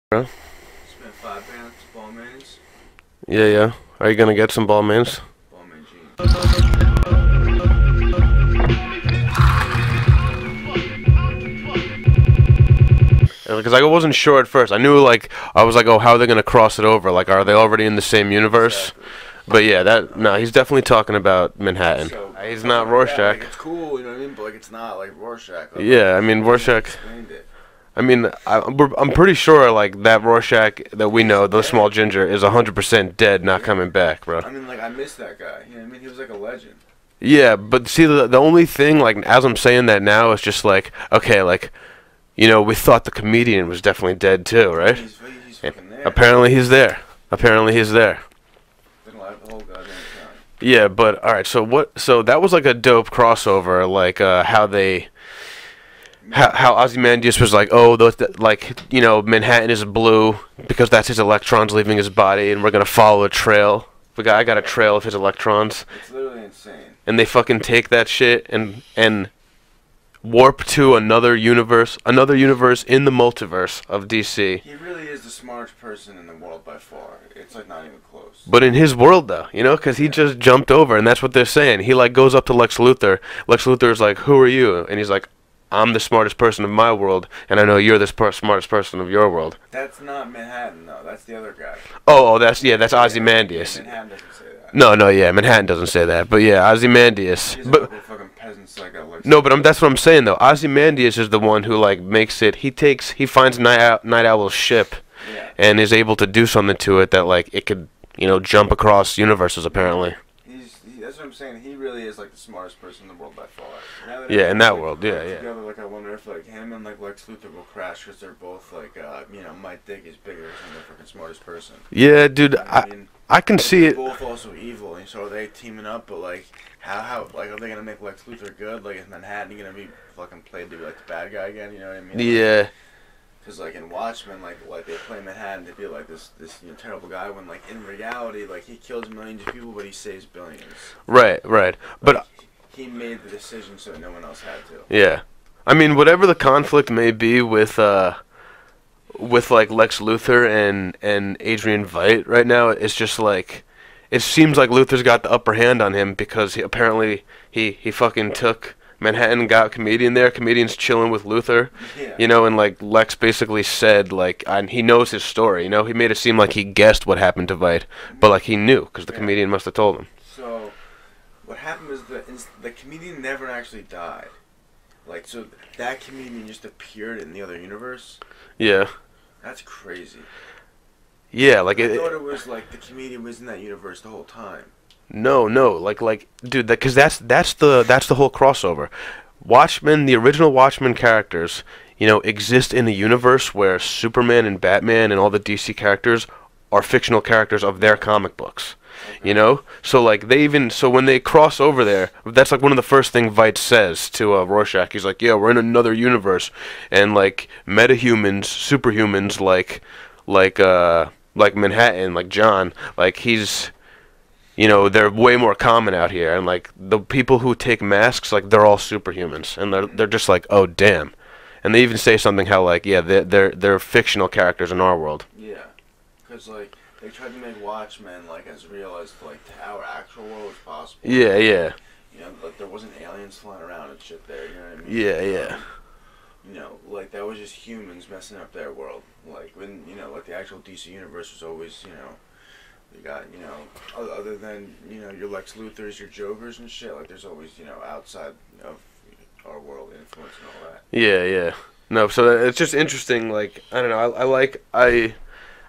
Bro? Spent £5 ball mains. Yeah. Are you gonna get some ball mains? Ball main jeans. Because I wasn't sure at first. I was like, oh, how are they gonna cross it over? Like, are they already in the same universe? Exactly. But yeah, no, he's definitely talking about Manhattan. So, He's not like Rorschach. that, like, it's cool, you know what I mean? But like, it's not like Rorschach. Like, Yeah, I mean Rorschach. Explained it. I mean, I'm pretty sure like that Rorschach that we know, the small ginger, is 100% dead, not coming back, bro. I mean, like, I miss that guy. You know what I mean? He was like a legend. Yeah, but see, the only thing, like, as I'm saying that now, is just like, okay, like, you know, we thought the comedian was definitely dead too, right? He's fucking there. Apparently he's there. Apparently he's there. Been alive the whole goddamn time. Yeah, but all right. So that was like a dope crossover, like how Ozymandias was like, oh, like, you know, Manhattan is blue because that's his electrons leaving his body, and we're gonna follow a trail. I got a trail of his electrons, It's literally insane. and they fucking take that shit and warp to another universe in the multiverse of DC. He really is the smartest person in the world by far. It's like not even close. But in his world, though, you know, because he just jumped over, and that's what they're saying. He, like, goes up to Lex Luthor. Lex Luthor's like, who are you? And he's like, I'm the smartest person of my world, and I know you're the smartest person of your world. That's not Manhattan, though. That's the other guy. Oh, that's Ozymandias. Manhattan doesn't say that. No, yeah, Manhattan doesn't say that. But yeah, Ozymandias. He's a But couple fucking peasants like that. no, but that's what I'm saying, though. Ozymandias is the one who, like, makes it. He finds Night Owl's ship, Yeah. and is able to do something to it that, like, it could, you know, jump across universes, apparently. That's what I'm saying. He really is like the smartest person in the world by far. Yeah, in that world, yeah. Together, like, I wonder if like him and like Lex Luthor will crash because they're both like, you know, my dick is bigger than the freaking smartest person. Yeah, dude, You know what I mean, I can see they're it. both also evil, and so are they teaming up? But like, how like are they gonna make Lex Luthor good? Like, is Manhattan gonna be fucking played to be like the bad guy again? You know what I mean? Yeah. Because like in Watchmen, like they play Manhattan to be like this you know, terrible guy when like in reality like he kills millions of people but he saves billions. Right. But Like, he made the decision so no one else had to. yeah, I mean, whatever the conflict may be with like Lex Luthor and Adrian Veidt right now, it's just like it seems like Luthor's got the upper hand on him because apparently he fucking took Manhattan, got comedian there. Comedian's chilling with Luthor, Yeah. you know, and like Lex basically said like, and he knows his story. You know, he made it seem like he guessed what happened to Veidt, but like he knew because the comedian must have told him. So what happened was the comedian never actually died. Like, so that comedian just appeared in the other universe. Yeah. That's crazy. Yeah, like I thought it was like the comedian was in that universe the whole time. No, like, dude, because that's the whole crossover. Watchmen, the original Watchmen characters, you know, exist in a universe where Superman and Batman and all the DC characters are fictional characters of their comic books. Okay. You know, so like so when they cross over there, that's like one of the first things Veidt says to Rorschach. He's like, yeah, we're in another universe, and like metahumans, superhumans, like Manhattan, like John, like he's. You know, they're way more common out here, and like the people who take masks, like they're all superhumans, and they're just like, oh damn, and they even say something how like, yeah, they're fictional characters in our world. Yeah, because like they tried to make Watchmen like as real as like our actual world as possible. Yeah. You know, like there wasn't aliens flying around and shit there. You know what I mean? Yeah. You know, like that was just humans messing up their world. Like when you know, like the actual DC universe was always, you know. You got, you know, other than, you know, your Lex Luthors, your Jokers and shit, like, there's always, you know, outside of our world influence and all that. Yeah. No, so it's just interesting, like, I don't know,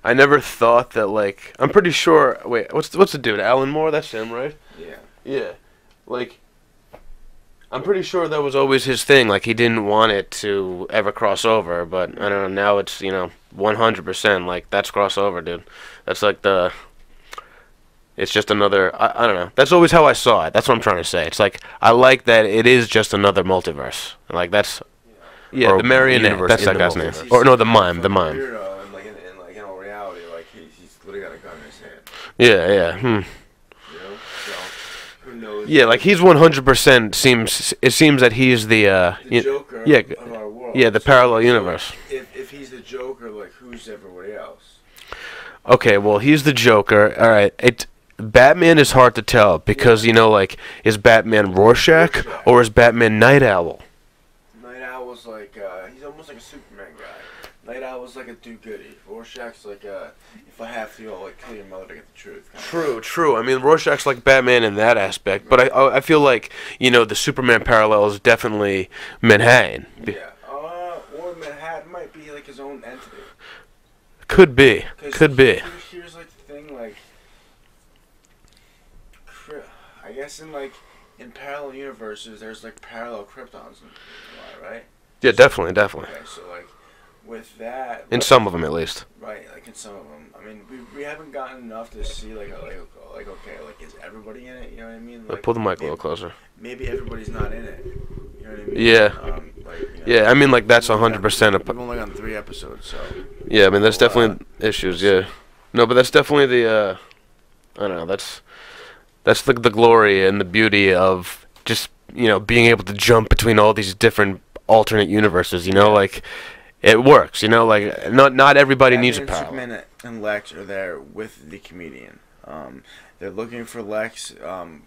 I never thought that, like, I'm pretty sure, wait, what's the dude, Alan Moore, that's him, right? Yeah. Yeah, like, I'm pretty sure that was always his thing, like, he didn't want it to ever cross over, but, I don't know, now it's, you know, 100%, like, that's crossover, dude. That's like it's just another, I don't know. That's always how I saw it. That's what I'm trying to say. It's like, I like that it is just another multiverse. Like, that's, yeah, the marionette, that's that guy's name. Or, no, the mime. Weirdo, and, like, in all reality, like, he's literally got a gun in his hand. Yeah. You know? So, who knows? Yeah, like, he's 100% it seems that he's the Joker yeah, of our world. yeah, the So, parallel universe. If if he's the Joker, like who's everybody else? Okay, well, he's the Joker. All right, Batman is hard to tell because like, is Batman Rorschach or is Batman Night Owl? Night Owl's like he's almost like a Superman guy. Night Owl's like a do-goody. Rorschach's like if I have to, I'll like kill your mother to get the truth. True. I mean, Rorschach's like Batman in that aspect, but I feel like the Superman parallel is definitely Manhattan. Yeah. Or Manhattan might be like his own entity. Could be. Here's like the thing, like I guess in parallel universes, there's like parallel Kryptons and a lot, right? Yeah, definitely. Okay, so like with that, In some of them, at least. right? Like in some of them, I mean, we haven't gotten enough to see like okay, like is everybody in it? You know what I mean? Like, Pull the mic a little closer. Maybe everybody's not in it. You know what I mean? Yeah. Yeah, I mean, like, that's 100%. We've only gotten 3 episodes, so. Yeah, I mean, there's definitely issues. Yeah. No, but that's definitely the. I don't know. That's the glory and the beauty of just being able to jump between all these different alternate universes. Like. It works, like not everybody needs a power. Superman and Lex are there with the comedian. They're looking for Lex.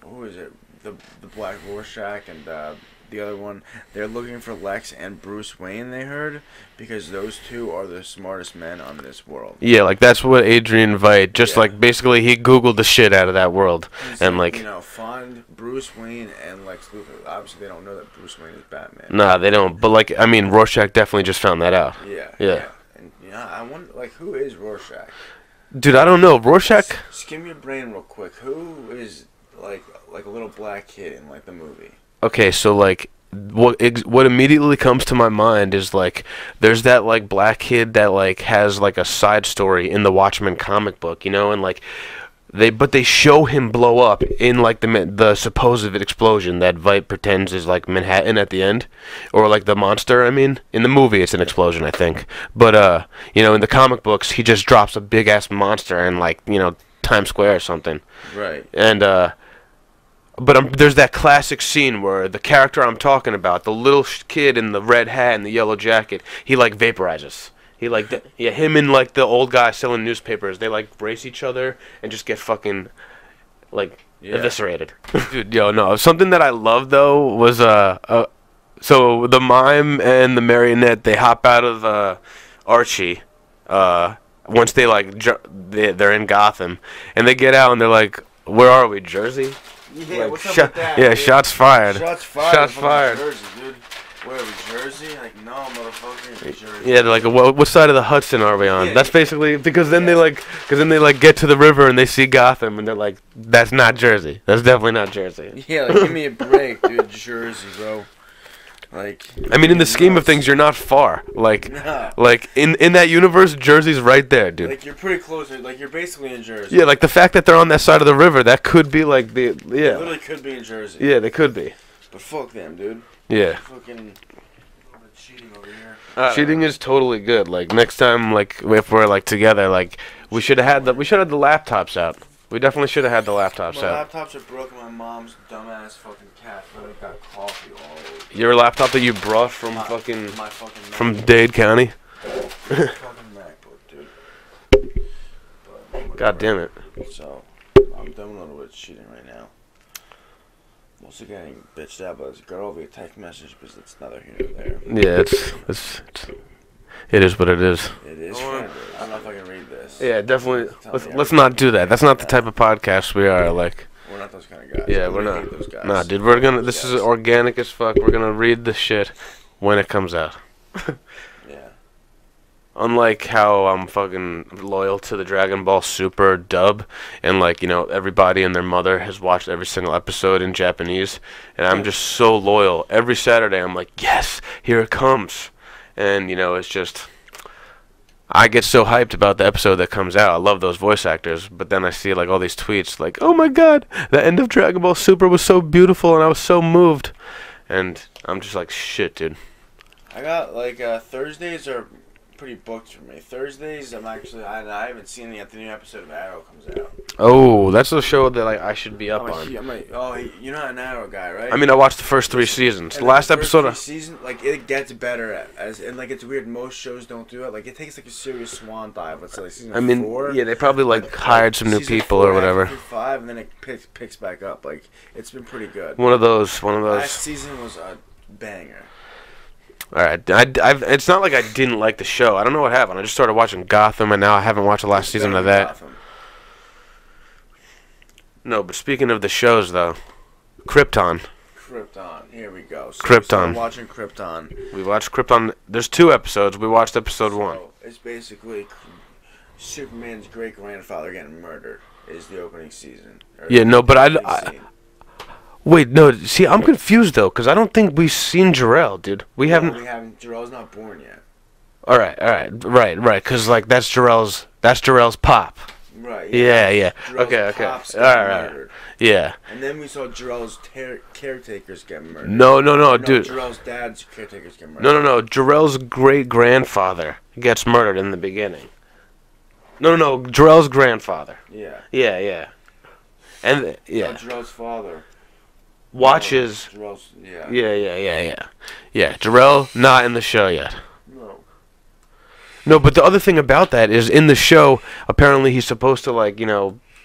Who is it? The Black Rorschach and the other one. They're looking for Lex and Bruce Wayne. They heard because those two are the smartest men on this world. Yeah, like that's what Adrian Veidt like basically he Googled the shit out of that world. He's and like find Bruce Wayne and Lex Luthor. Obviously, they don't know that Bruce Wayne is Batman. Nah, they don't. But like I mean, Rorschach definitely just found that out. Yeah. And I wonder like who is Rorschach? Dude, I don't know. Rorschach. Just give me your brain real quick. Who is like a little black kid in like the movie? Okay, so like what immediately comes to my mind is like there's that like black kid that like has like a side story in the Watchmen comic book, and like they show him blow up in like the supposed explosion that Veidt pretends is like Manhattan at the end, or like the monster. I mean, in the movie it's an explosion, I think, but in the comic books he just drops a big ass monster in like Times Square or something. Right. And but there's that classic scene where the character I'm talking about, the little kid in the red hat and the yellow jacket, he like vaporizes. He like him and like the old guy selling newspapers, they like brace each other and just get fucking like eviscerated. Dude, no, something that I love though was so the mime and the marionette, they hop out of Archie once they like they're in Gotham and they get out and they're like, where are we, Jersey? Yeah, like, what's up with that? Yeah, shots fired. Shots fired. Shots fired. Jersey, dude. Where are we, Jersey? Like, no, motherfucker, Jersey. Yeah, they're like, what side of the Hudson are we on? Yeah. That's basically because then they get to the river and they see Gotham and they're like, that's not Jersey. That's definitely not Jersey. Yeah, like, give me a break, dude. Jersey, bro. Like, I mean, in the scheme of things, you're not far. Like, no. like in that universe, Jersey's right there, dude. Like, you're pretty close. Like, you're basically in Jersey. Yeah, like the fact that they're on that side of the river, that could be like They literally could be in Jersey. Yeah, they could be. But fuck them, dude. Yeah. Fucking a little bit cheating over here. Cheating is totally good. Like next time, like if we're like together, like we should have had the laptops out. We definitely should have had the laptops out. My laptops are broken. My mom's dumbass fucking cat really got coffee all over. Your laptop that you brought from my fucking from Dade County. fucking MacBook, dude. But, God damn it. So I'm done with a little bit of cheating right now. I'm also getting bitched out by this girl via text message because it's neither here nor there. Yeah, it is what it is. It is. I don't know if I can read this. Yeah, definitely. Let's not do that. That's not the type of podcast we are. Like. We're not those kind of guys. Yeah, we're not. Those guys. Nah, dude, this is organic as fuck. We're gonna read the shit when it comes out. Yeah. Unlike how I'm fucking loyal to the Dragon Ball Super dub, and like, everybody and their mother has watched every single episode in Japanese, and I'm just so loyal. Every Saturday I'm like, yes, here it comes. And, it's just, I get so hyped about the episode that comes out. I love those voice actors, but then I see like all these tweets like, oh my god, the end of Dragon Ball Super was so beautiful and I was so moved. And I'm just like, shit, dude. I got like Thursdays are pretty booked for me. Thursdays, I haven't seen the new episode of Arrow comes out. Oh, that's a show that I should be up on. You're not an Arrow guy, right? I mean, I watched the first 3 seasons. The last episode. Season, like it gets better and like it's weird. Most shows don't do it. Like it takes like a serious swan dive. Let's say like season 4. Yeah, they probably like hired some new people or whatever. 5, and then it picks back up. Like it's been pretty good. One of those. Last season was a banger. All right, it's not like I didn't like the show. I don't know what happened. I just started watching Gotham, and now I haven't watched the last season of that. Gotham. No, but speaking of the shows, though, Krypton. Here we go. So Krypton. We're watching Krypton. We watched Krypton. There's 2 episodes. We watched episode 1. It's basically Superman's great grandfather getting murdered. Is the opening season. Yeah, no, but wait, no. See, I'm confused though, because I don't think we've seen Jor-El, dude. We haven't. Jor-El's not born yet. All right, right. Because like that's Jor-El's pop. Right. Yeah. Jor-El's Okay. Pops All right. Murdered. Yeah. And then we saw Jor-El's caretakers get murdered. No, dude. Jor-El's dad's caretakers get murdered. No. Jor-El's great grandfather gets murdered in the beginning. No. Jor-El's grandfather. Yeah. Yeah. And yeah. Jor-El's father. Watches. Yeah. Jor-El not in the show yet. No, but the other thing about that is in the show, apparently he's supposed to like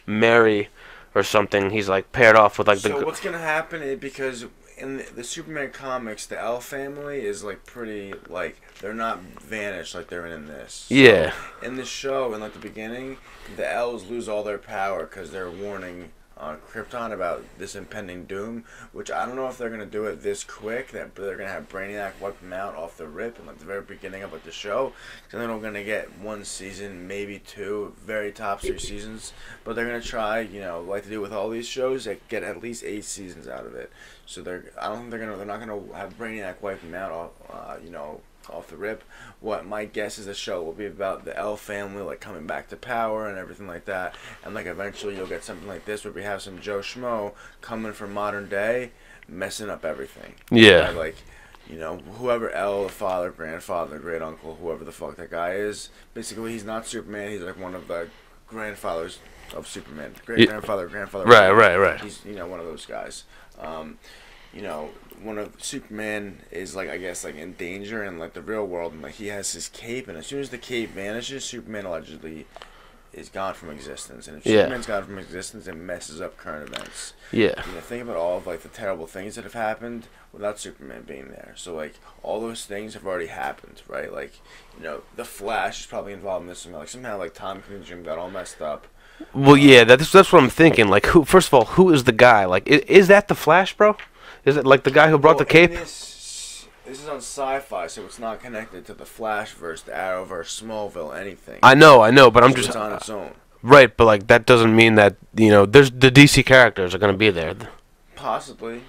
marry or something. He's like paired off with like So what's gonna happen is because in the Superman comics, the L family is like pretty like they're not vanished like they're in this. So yeah. In the show, in like the beginning, the L's lose all their power because they're warning on Krypton about this impending doom, which I don't know if they're gonna do it this quick. That they're gonna have Brainiac wipe them out off the rip in like the very beginning of like the show. So then we're gonna get 1 season, maybe 2, very top 3 seasons. But they're gonna try, like to do with all these shows, they get at least 8 seasons out of it. So I don't think they're not gonna have Brainiac wipe them out off the rip. What my guess is the show will be about the L family like coming back to power and everything like that, and like eventually you'll get something like this where we have some Joe Schmo coming from modern day messing up everything. Yeah. Like whoever L, the father, grandfather, great uncle, whoever the fuck that guy is, basically he's not Superman. He's like one of the grandfathers of Superman. Great grandfather. Right. He's one of those guys. One of Superman is like I guess like in danger in like the real world, and like he has his cape, and as soon as the cape vanishes, Superman allegedly is gone from existence. And if Superman's gone from existence, it messes up current events. Yeah. Think about all of like the terrible things that have happened without Superman being there. So like all those things have already happened, right? Like the Flash is probably involved in this somehow. Like somehow like Tom Cruise got all messed up. Well, yeah, that's what I'm thinking. Like, first of all, who is the guy? Like, is that the Flash, bro? Is it like the guy who brought the cape? This is on SyFy, so it's not connected to the Flashverse, the Arrowverse, Smallville, anything. I know, but I'm just it's on its own. Right, but like that doesn't mean that there's the DC characters are gonna be there. Possibly,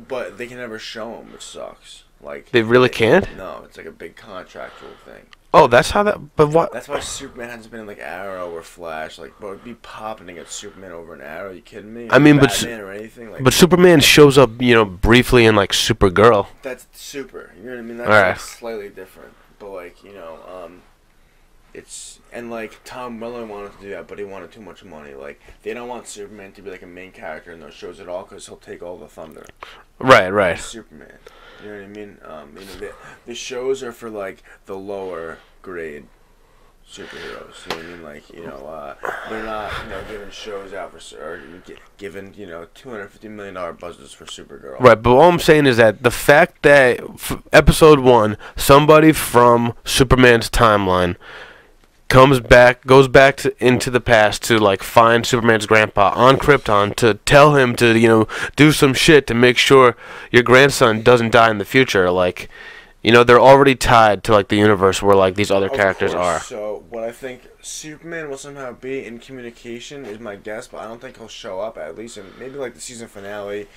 but they can never show them, which sucks. Like they really can't. No, it's like a big contractual thing. Oh, that's how that. But what? That's why Superman hasn't been in like Arrow or Flash. Like, bro, it'd be popping to get Superman over an Arrow. You kidding me? I mean, Batman or anything. Like, but Superman shows up, briefly in like Supergirl. That's super. You know what I mean? That's like slightly different. But like, it's and like Tom Welling wanted to do that, but he wanted too much money. Like, they don't want Superman to be like a main character in those shows at all because he'll take all the thunder. Right. Superman. You know what I mean? The shows are for like the lower grade superheroes. You know what I mean? Like, they're not giving shows out or given $250 million budgets for Supergirl. Right, but all I'm saying is that the fact that episode 1, somebody from Superman's timeline goes back into the past to like find Superman's grandpa on Krypton to tell him to do some shit to make sure your grandson doesn't die in the future. Like, they're already tied to like the universe where like these other characters are. So what I think Superman will somehow be in communication is my guess, but I don't think he'll show up at least in maybe like the season finale.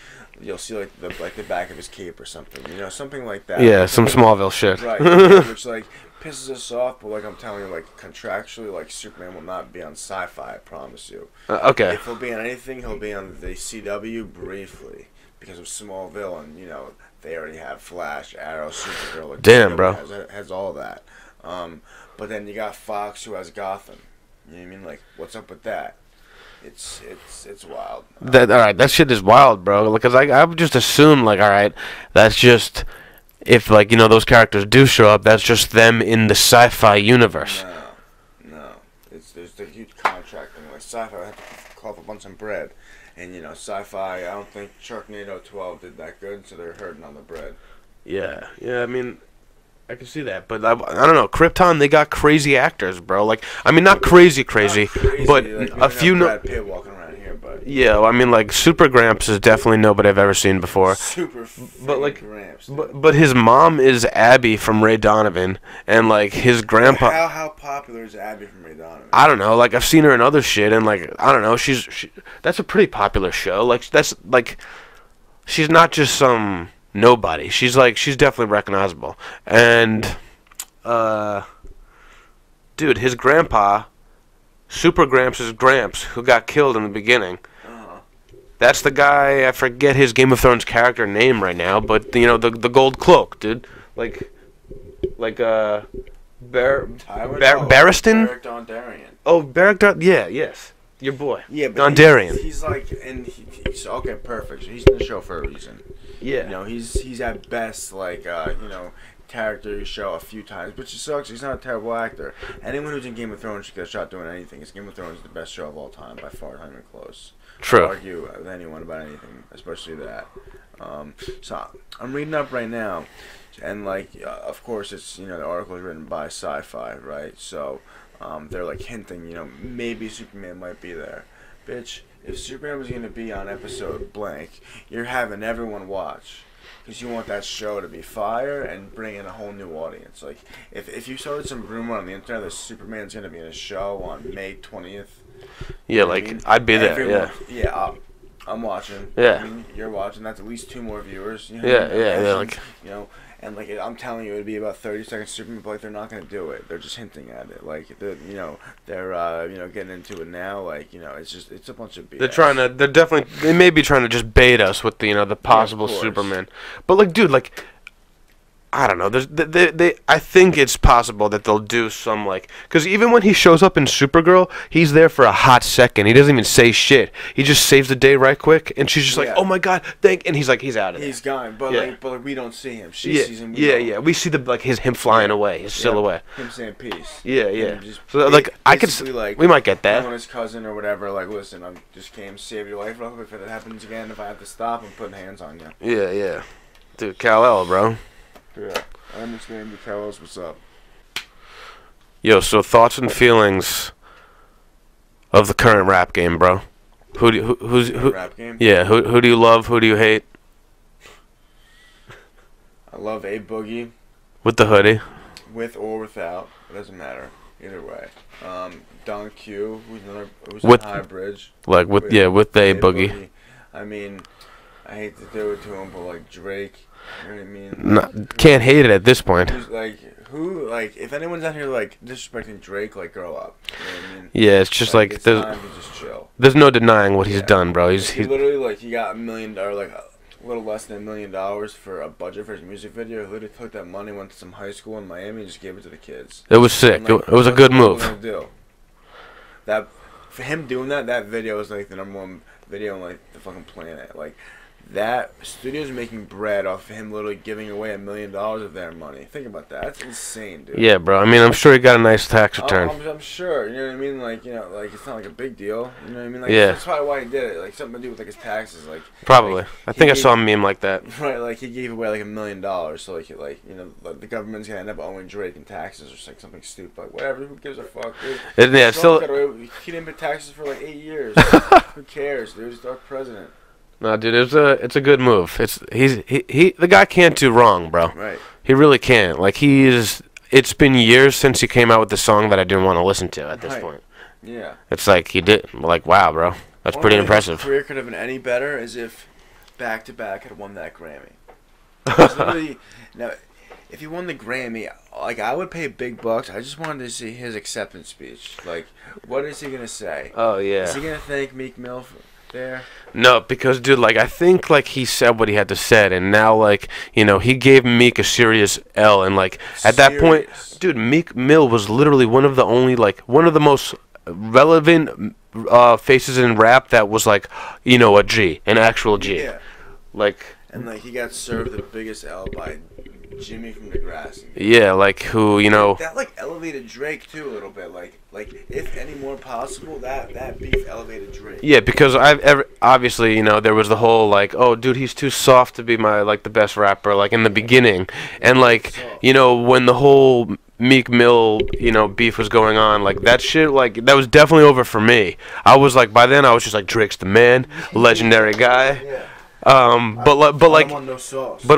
You'll see like the back of his cape or something, something like that. Yeah, some Smallville shit. Right, which like pisses us off, but like I'm telling you, like contractually, like Superman will not be on SyFy. I promise you. Okay. If he'll be on anything, he'll be on the CW briefly because of Smallville, and they already have Flash, Arrow, Supergirl. Like, damn, bro. Has all that. But then you got Fox, who has Gotham. You know what I mean? Like, what's up with that? It's wild. That all right? That shit is wild, bro. Because I would just assume like, all right, that's just if like those characters do show up, that's just them in the SyFy universe. No. There's a huge contract thing. Like SyFy had to call for a bunch of bread, and SyFy. I don't think Sharknado 12 did that good, so they're hurting on the bread. Yeah. I mean, I can see that, but I don't know. Krypton, they got crazy actors, bro. Like, I mean, not crazy, but like, a few. Brad Pitt walking around here, but yeah, well, I mean, like Super Gramps is definitely nobody I've ever seen before. But like Gramps. But his mom is Abby from Ray Donovan, and like his grandpa. How popular is Abby from Ray Donovan? I don't know. Like I've seen her in other shit, and like I don't know. That's a pretty popular show. Like that's like, she's not just some nobody. She's definitely recognizable. And dude, his grandpa, Super Gramps' Gramps, who got killed in the beginning. That's the guy. I forget his Game of Thrones character name right now, but the gold cloak, dude. Barristan? Beric Dondarrion. Oh, Beric yes. Your boy. Yeah, but Dondarrion. He's like, and he's okay, perfect. So he's in the show for a reason. Yeah. He's at best like character you show a few times, but she sucks. He's not a terrible actor. Anyone who's in Game of Thrones should get a shot doing anything. It's Game of Thrones is the best show of all time by far, not even close. True. I'll argue with anyone about anything, especially that. So I'm reading up right now, and of course it's the article is written by SyFy, right? So they're like hinting, maybe Superman might be there. Bitch, if Superman was gonna be on episode blank, you're having everyone watch. Because you want that show to be fire and bring in a whole new audience. Like, if you started some rumor on the internet that Superman's going to be in a show on May 20th. Yeah, I'd be there, yeah. I'm watching. Yeah. I mean, you're watching. That's at least 2 more viewers. And I'm telling you, it'd be about 30 seconds Superman, but they're not gonna do it. They're just hinting at it. They're getting into it now. It's a bunch of BS. They may be trying to just bait us with the possible Superman. But I don't know. I think it's possible that they'll do some because even when he shows up in Supergirl, he's there for a hot second. He doesn't even say shit. He just saves the day right quick, and she's just like, "Oh my god, and he's like, he's out of there. He's gone, but we don't see him. She sees him. We see him flying away, his silhouette. Him saying peace. Yeah. So I could we might get that. His cousin or whatever. Listen, I just came to save your life. If it happens again, if I have to stop, I'm putting hands on you. Yeah. Dude, Kal-El, bro. Yeah, I understand the Kal-El's what's up. Yo, so thoughts and feelings of the current rap game, bro. Rap game? Yeah, who do you love? Who do you hate? I love A Boogie. With the hoodie. With or without, it doesn't matter. Either way. Don Q, who's with on High Bridge. With A Boogie. I mean, I hate to do it to him, but Drake. You know what I mean? No, can't hate it at this point. If anyone's out here disrespecting Drake, grow up. You know what I mean? Yeah, it's just it's time to just chill. There's no denying what he's done, bro. He literally he got $1 million, a little less than $1 million for a budget for his music video. He literally took that money, went to some high school in Miami, and just gave it to the kids. It was sick. It was a good move. For him doing that video was the #1 video on the fucking planet. That studio's making bread off of him literally giving away $1 million of their money. Think about that. That's insane, dude. Yeah, bro. I mean, I'm sure he got a nice tax return. I'm sure. You know what I mean? It's not a big deal. You know what I mean? Yeah. That's probably why he did it. Something to do with his taxes. Probably. I think I saw a meme like that. Right. He gave away $1 million. So the government's gonna end up owing Drake in taxes or something stupid. Whatever. Who gives a fuck, dude? He didn't pay taxes for 8 years. Who cares, dude? He's our president. No, dude, it's a good move. The guy can't do wrong, bro. Right. He really can't. It's been years since he came out with the song that I didn't want to listen to at this point. Yeah. It's he did. Wow, bro. That's pretty impressive. His career could have been any better as if back to back had won that Grammy. Now, if he won the Grammy, I would pay big bucks. I just wanted to see his acceptance speech. What is he gonna say? Oh yeah. Is he gonna thank Meek Mill there? No, because dude, I think he said what he had to say, and now he gave Meek a serious L, and at that point, dude, Meek Mill was literally one of the only one of the most relevant faces in rap that was like, you know, a G, an actual G. Yeah. Like. And like he got served the biggest L by Jimmy from Degrassi. Yeah, like who, you know. That like elevated Drake too a little bit. Like if any more possible, that beef elevated Drake. Yeah, because obviously, you know, there was the whole like, oh, dude, he's too soft to be the best rapper, like in the beginning, and like, you know, when the whole Meek Mill, you know, beef was going on, like that shit, like that was definitely over for me. I was like, by then I was just like, Drake's the man, legendary guy. Yeah. But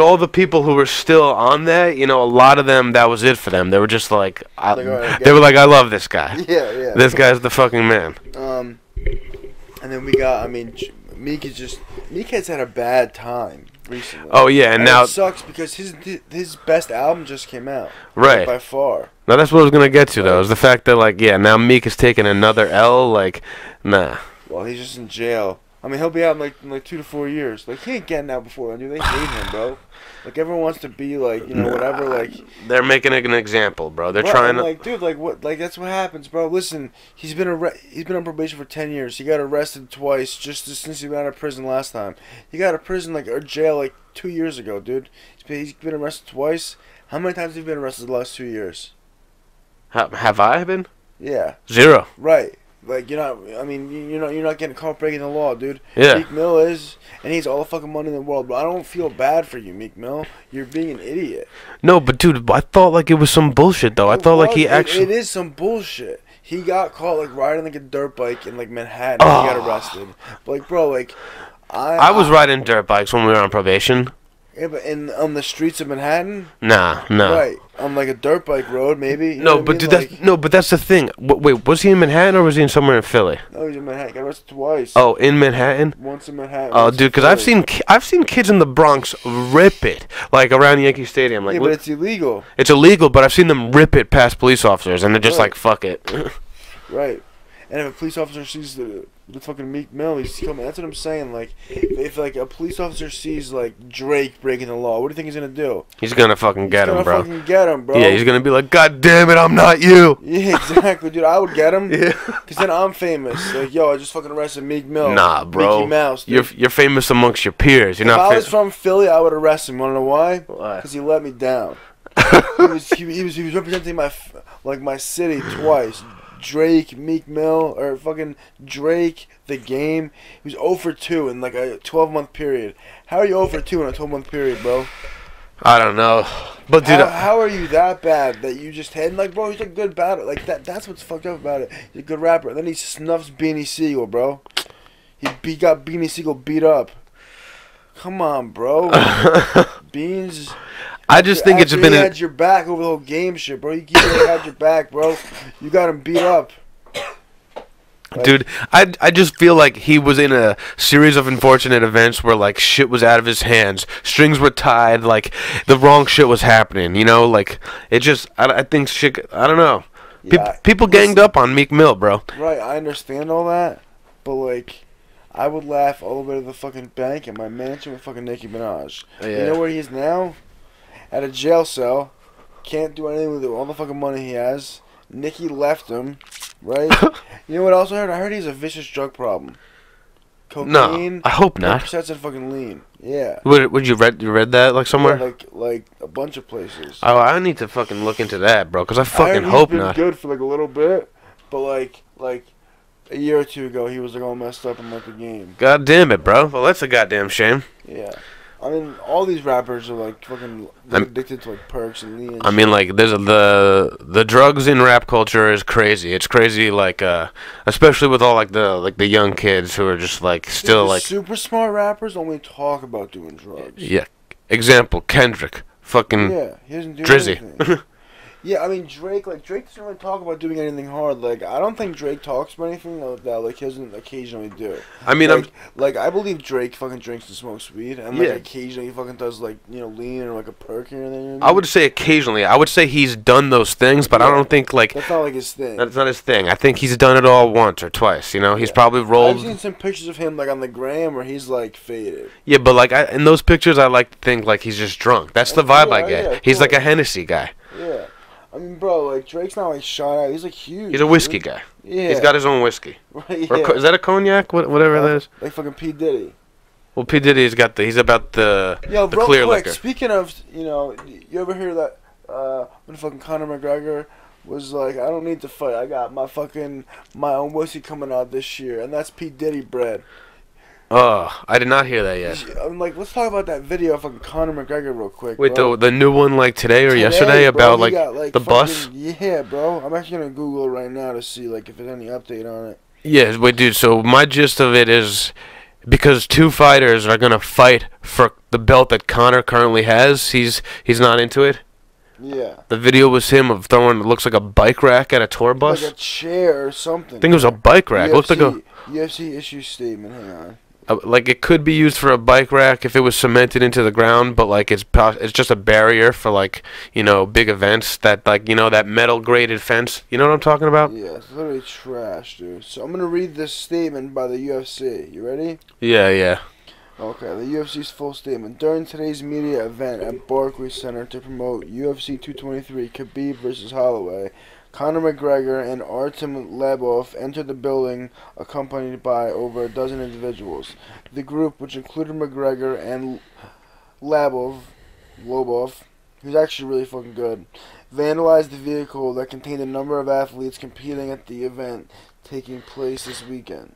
all the people who were still on that, you know, a lot of them, that was it for them. They were just like, they were like, I love this guy. Yeah. This guy's the fucking man. And then we got, I mean, Meek has had a bad time recently. Oh yeah, and now it sucks because his best album just came out. Right. By far. Now that's what I was gonna get to though, is the fact that like, yeah, now Meek is taking another L. Like, nah. Well, he's just in jail. I mean, he'll be out in like 2 to 4 years. Like, he ain't getting out before then, dude. They hate him, bro. Like, everyone wants to be like, you know, whatever. Like, they're making an example, bro. They're trying to. Like, dude, like what? Like, that's what happens, bro. Listen, he's been on probation for 10 years. He got arrested twice since he got out of prison last time. He got out of prison or jail like 2 years ago, dude. He's been arrested twice. How many times have you been arrested the last 2 years? Have I been? Yeah. 0. Right. Like, you're not. I mean, you're not getting caught breaking the law, dude. Yeah. Meek Mill is, and he's all the fucking money in the world. But I don't feel bad for you, Meek Mill. You're being an idiot. No, but dude, I thought like it was some bullshit though. I thought like he actually. It is some bullshit. He got caught like riding like a dirt bike in like Manhattan. And he got arrested. But, like, bro, like, I was riding dirt bikes when we were on probation. Yeah, but on the streets of Manhattan? Nah. Right. On like a dirt bike road, maybe? You no, but dude, but that's the thing. Wait, was he in Manhattan or was he in somewhere in Philly? No, he's in Manhattan. He got arrested twice. Oh, in Manhattan? Once in Manhattan. Oh, dude, because I've seen kids in the Bronx rip it, like around Yankee Stadium. Like, yeah, but it's illegal. It's illegal, but I've seen them rip it past police officers, and they're just like, fuck it. Right. And if a police officer sees the fucking Meek Mill, he's coming. That's what I'm saying. Like, if like a police officer sees like Drake breaking the law, what do you think he's gonna do? He's gonna fucking get him, bro. Fucking get him, bro. Yeah, he's gonna be like, God damn it, I'm not you. Yeah, exactly, dude. I would get him. Yeah. Cause then I'm famous. Like, yo, I just fucking arrested Meek Mill. Nah, bro. Mickey Mouse. Dude. You're famous amongst your peers. You're if not. I was from Philly, I would arrest him. Wanna know why? Why? Cause he let me down. he was representing my city twice. Drake, Meek Mill, or fucking Drake, The Game. He was 0 for 2 in like a 12-month period. How are you 0 for 2 in a 12-month period, bro? I don't know, but dude, how are you that bad that you just had like, bro? He's a good battle. Like that's what's fucked up about it. He's a good rapper. And then he snuffs Beanie Siegel, bro. He got Beanie Siegel beat up. Come on, bro. Beans. I just think it's been. He had your back over the whole game shit, bro. He had your back, bro. You got him beat up. Like, dude, I just feel like he was in a series of unfortunate events where like shit was out of his hands, strings were tied, like the wrong shit was happening. You know, like it just. I think shit. I don't know. Yeah, people ganged up on Meek Mill, bro. Right, I understand all that, but like, I would laugh all the way to the fucking bank at my mansion with fucking Nicki Minaj. Yeah. You know where he is now? At a jail cell. Can't do anything with all the fucking money he has. Nicki left him, right? You know what else I heard? I heard he has a vicious drug problem. Cocaine. No, I hope not. Percents and fucking lean. Yeah. Would you read that like somewhere? Yeah, like a bunch of places. Oh, I need to fucking look into that, bro. Cause I I fucking heard hope he's been not. good for like a little bit, but like a year or two ago, he was like all messed up in like the game. God damn it, bro. Well, that's a goddamn shame. Yeah. I mean, all these rappers are like fucking addicted to like perks and lean. And I mean, like, there's the drugs in rap culture is crazy. It's crazy, like, especially with all like the young kids who are just like still like super smart rappers only talk about doing drugs. Yeah. Example: Kendrick, fucking Yeah, he doesn't do Drizzy. anything. Yeah, I mean Drake doesn't really talk about doing anything hard. Like I don't think Drake talks about anything that like he doesn't occasionally do. I mean, like I believe Drake fucking drinks and smokes weed, and like occasionally he fucking does like lean or like a perk here and there. You know I would say occasionally. I would say he's done those things, but I don't think like that's not like his thing. That's not his thing. I think he's done it all once or twice. You know, he's probably rolled. I've seen some pictures of him like on the gram where he's like faded. Yeah, but like in those pictures, I like to think like he's just drunk. That's the vibe I get. Yeah, He's like a Hennessy guy. Yeah. I mean, bro, like Drake's not like shot out. He's like huge. He's a whiskey dude. guy. Yeah. He's got his own whiskey. Right, Or yeah. is that a cognac? Whatever that is. Like fucking P Diddy. Well, P Diddy's got he's about the Yo, the real clear quick, liquor. speaking of, you ever hear that when fucking Conor McGregor was like, I don't need to fight. I got my own whiskey coming out this year, and that's P Diddy bread. Oh, I did not hear that yet. I'm like, let's talk about that video of fucking Conor McGregor real quick. Wait, bro. the new one like today or Today, yesterday bro, about he like got, the bus? Yeah, bro. I'm actually gonna Google it right now to see like if there's any update on it. Yeah, wait, dude. So my gist of it is because two fighters are gonna fight for the belt that Conor currently has. He's not into it. Yeah. The video was him of throwing. It looks like a bike rack at a tour bus. Like a chair or something. I think it was a bike rack. It looked like a UFC issue statement. Hang on. like it could be used for a bike rack if it was cemented into the ground, but like it's just a barrier for like big events that like that metal grated fence. You know what I'm talking about? Yeah, it's literally trash, dude. So I'm gonna read this statement by the UFC. You ready? Yeah. Okay, the UFC's full statement. During today's media event at Barclays Center to promote UFC 223 Khabib vs. Holloway, Conor McGregor and Artem Lobov entered the building accompanied by over a dozen individuals. The group, which included McGregor and Lobov, who's actually really fucking good, vandalized the vehicle that contained a number of athletes competing at the event taking place this weekend.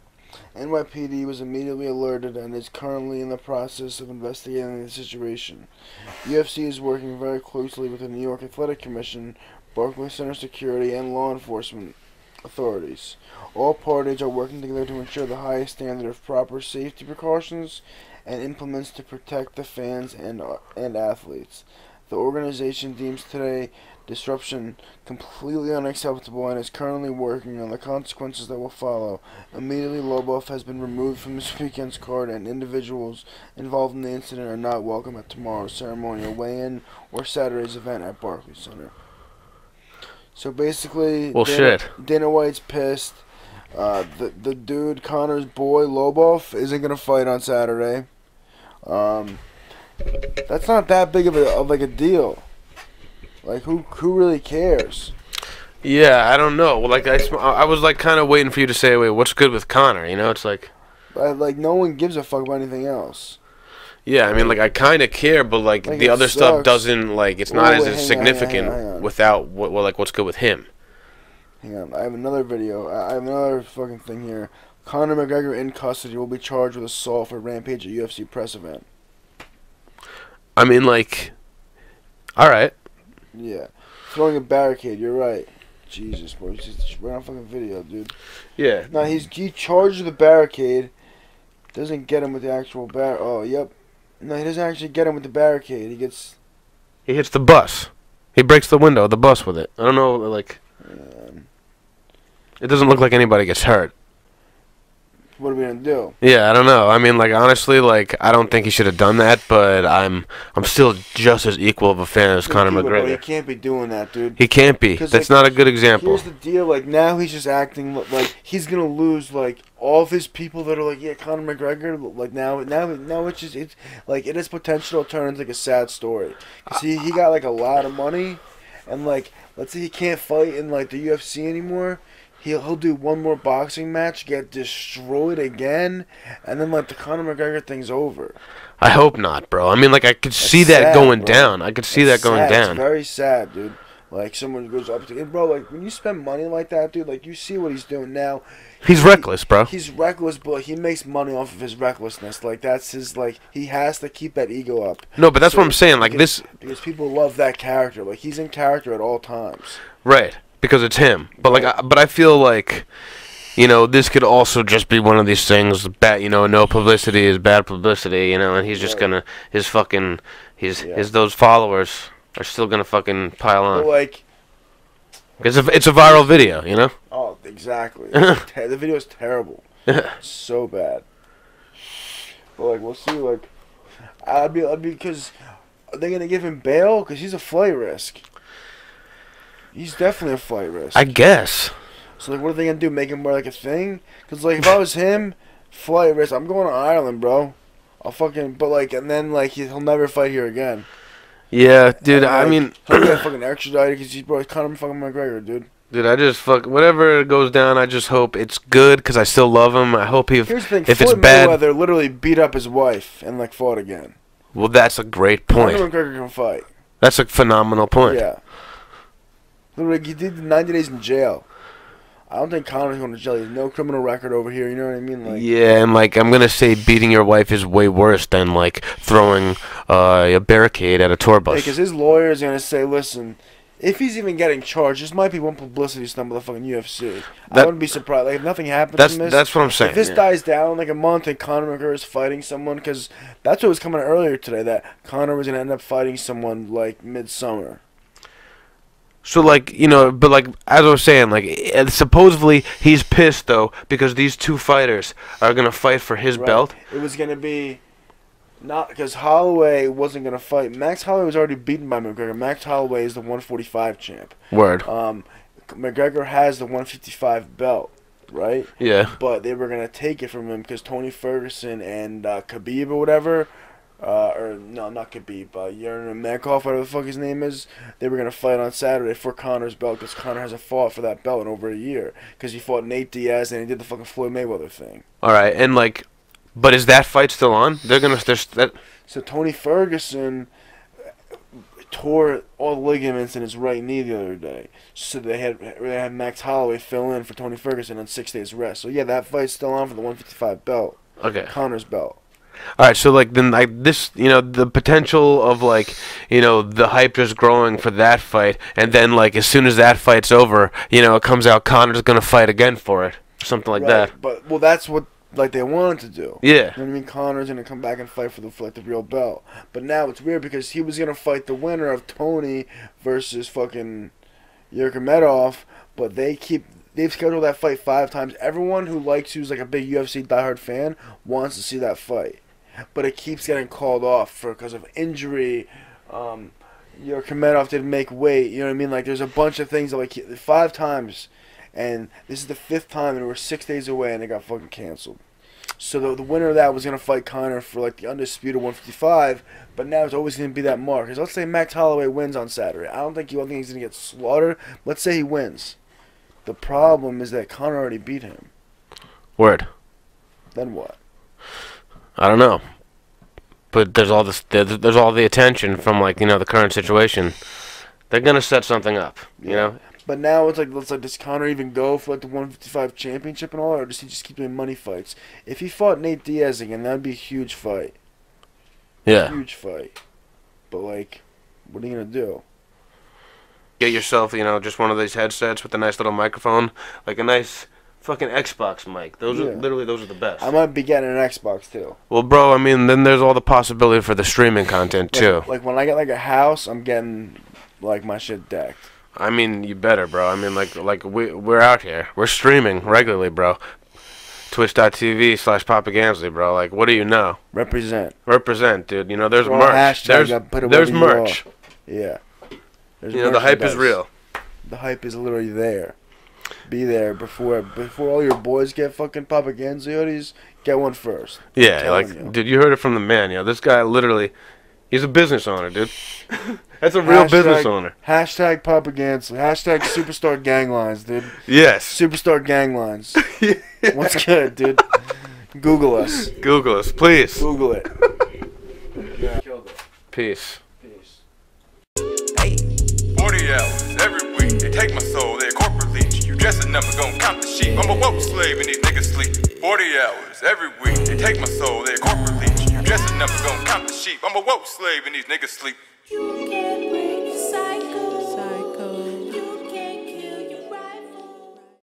NYPD was immediately alerted and is currently in the process of investigating the situation. UFC is working very closely with the New York Athletic Commission, Barclays Center Security, and law enforcement authorities. All parties are working together to ensure the highest standard of proper safety precautions and implements to protect the fans and athletes. The organization deems today disruption completely unacceptable and is currently working on the consequences that will follow. Immediately, Lobov has been removed from this weekend's card, and individuals involved in the incident are not welcome at tomorrow's ceremonial weigh-in or Saturday's event at Barclays Center. So basically, Well, shit. Dana White's pissed. The dude, Conor's boy, Lobov, isn't gonna fight on Saturday. That's not that big of a deal. Like who really cares? Yeah, I don't know. Well, like I was like kind of waiting for you to say, wait, what's good with Conor? It's like. Like no one gives a fuck about anything else. Yeah, I mean, like I kind of care, but like the other stuff doesn't like it's not as significant hang on. without what's good with him. Hang on, I have another video. I have another fucking thing here. Conor McGregor in custody will be charged with assault for rampage at UFC press event. I mean, like, all right. Yeah, throwing a barricade. You're right. Jesus, bro, we're on fucking video, dude. Yeah. No, he charged with the barricade. Doesn't get him with the actual Oh, yep. No, he doesn't actually get him with the barricade. He hits the bus. He breaks the window of the bus with it. I don't know, like. It doesn't look like anybody gets hurt. What are we gonna do? Yeah, I don't know. I mean, like honestly, like I don't think he should have done that, but I'm still just as equal of a fan as Conor McGregor. Bro, he can't be doing that, dude. He can't be. That's like, not a good example. Here's the deal. Like now, he's just acting like he's gonna lose like all of his people that are like, yeah, Conor McGregor. Like now it's like it has potential to turn into like a sad story. See, he got like a lot of money, and like let's say he can't fight in like the UFC anymore. He'll do one more boxing match, get destroyed again, and then like the Conor McGregor thing's over. I hope not, bro. I mean, like I could see that going down. I could see that going down. It's very sad, dude. Like someone goes up to him, bro. Like when you spend money like that, dude, like you see what he's doing now. He's reckless, bro. He's reckless, but he makes money off of his recklessness. Like that's his. Like he has to keep that ego up. No, but that's what I'm saying. Like because people love that character. Like he's in character at all times. Right. Because it's him, but like, I feel like, this could also just be one of these things. No publicity is bad publicity, and he's just gonna his those followers are still gonna fucking pile on. But like, it's a viral video, Oh, exactly. The video is terrible. It's so bad. But like, we'll see. Like, I'd be because are they gonna give him bail? Because he's a flight risk. He's definitely a flight risk. I guess. So, like, what are they going to do? Make him wear, like, a thing? Because, like, if I was him, flight risk, I'm going to Ireland, bro. I'll fucking, but, like, and then, like, he'll never fight here again. Yeah, dude. And, I like, mean, he'll get fucking extradited because he's bro Conor fucking McGregor, dude. dude, I just whatever goes down. I just hope it's good because I still love him. I hope Here's the thing: if Floyd it's bad, Mayweather literally beat up his wife and like fought again. well, that's a great point. Conor McGregor can fight. That's a phenomenal point. Yeah. Literally, he did 90 days in jail. I don't think Conor's going to jail. He has no criminal record over here. You know what I mean? Like, Yeah, and like I'm gonna say, beating your wife is way worse than like throwing a barricade at a tour bus. because his lawyer is going to say, listen, if he's even getting charged, this might be one publicity stunt with the fucking UFC. I wouldn't be surprised. Like, if nothing happens from this. That's what I'm saying. If this yeah. dies down in like a month and Conor McGregor is fighting someone, because that's what was coming out earlier today, that Conor was going to end up fighting someone like midsummer. So like but like as I was saying, like supposedly he's pissed though because these two fighters are gonna fight for his belt. It was going to be not because Holloway wasn't going to fight. Max Holloway was already beaten by McGregor. Max Holloway is the 145 champ. Word. McGregor has the 155 belt, right? Yeah. But they were going to take it from him because Tony Ferguson and Khabib or whatever, or no, not Khabib, Yurmagomedov, whatever the fuck his name is, they were going to fight on Saturday for Conor's belt because Conor hasn't fought for that belt in over a year because he fought Nate Diaz and he did the fucking Floyd Mayweather thing. All right, and like, but is that fight still on? So Tony Ferguson tore all the ligaments in his right knee the other day. So they had Max Holloway fill in for Tony Ferguson on 6 days rest. So yeah, that fight's still on for the 155 belt. Okay. Conor's belt. All right, so like then like this, the potential of like, the hype just growing for that fight, and then like as soon as that fight's over, it comes out Conor's gonna fight again for it, something like that. But that's what like they wanted to do. Yeah. You know what I mean? Conor's gonna come back and fight for the real belt. But now it's weird because he was gonna fight the winner of Tony versus fucking Yurmagomedov, but they've scheduled that fight 5 times. Everyone who's like a big UFC diehard fan wants to see that fight. But it keeps getting called off because of injury. Yurmagomedov didn't make weight. You know what I mean? Like, there's a bunch of things that, like, 5 times. And this is the 5th time, and we're 6 days away, and it got fucking canceled. So the winner of that was going to fight Conor for, like, the undisputed 155. But now it's always going to be that mark. Because let's say Max Holloway wins on Saturday. I don't think he's going to get slaughtered. Let's say he wins. The problem is that Conor already beat him. Word. Then what? I don't know, but there's all the attention from like the current situation. They're gonna set something up, you know. But now it's like does Conor even go for like the 155 championship and all, or does he just keep doing money fights? If he fought Nate Diaz again, that'd be a huge fight. Yeah. Huge fight. But like, what are you gonna do? Get yourself, just one of these headsets with a nice little microphone, like a nice fucking Xbox mic. Those are the best. I might be getting an Xbox too. Well, bro, I mean, then there's all the possibility for the streaming content too. Like when I get like a house, I'm getting like my shit decked. I mean, you better, bro. I mean, like we're out here. We're streaming regularly, bro. Twitch.tv/papaGansley, bro. Like, what do you know? Represent, dude. There's merch. There's merch. Yeah. There's the hype is real. The hype is literally there. Be there before all your boys get fucking papaGansley hoodies. Get one first. Yeah, like, dude, you heard it from the man. This guy literally, he's a business owner, dude. That's a real business owner. Hashtag papaGansley. Hashtag superstar ganglines, dude. Yes. Superstar ganglines. What's good, dude? Google us. Google us, please. Google it. Yeah. Killed it. Peace. 40 hours every week, they take my soul, they corporate leech. You dress a number, gon' count the sheep. I'm a woke slave and these niggas sleep. 40 hours every week, they take my soul, they corporate leech. You dress a number, gon' count the sheep. I'm a woke slave and these niggas sleep.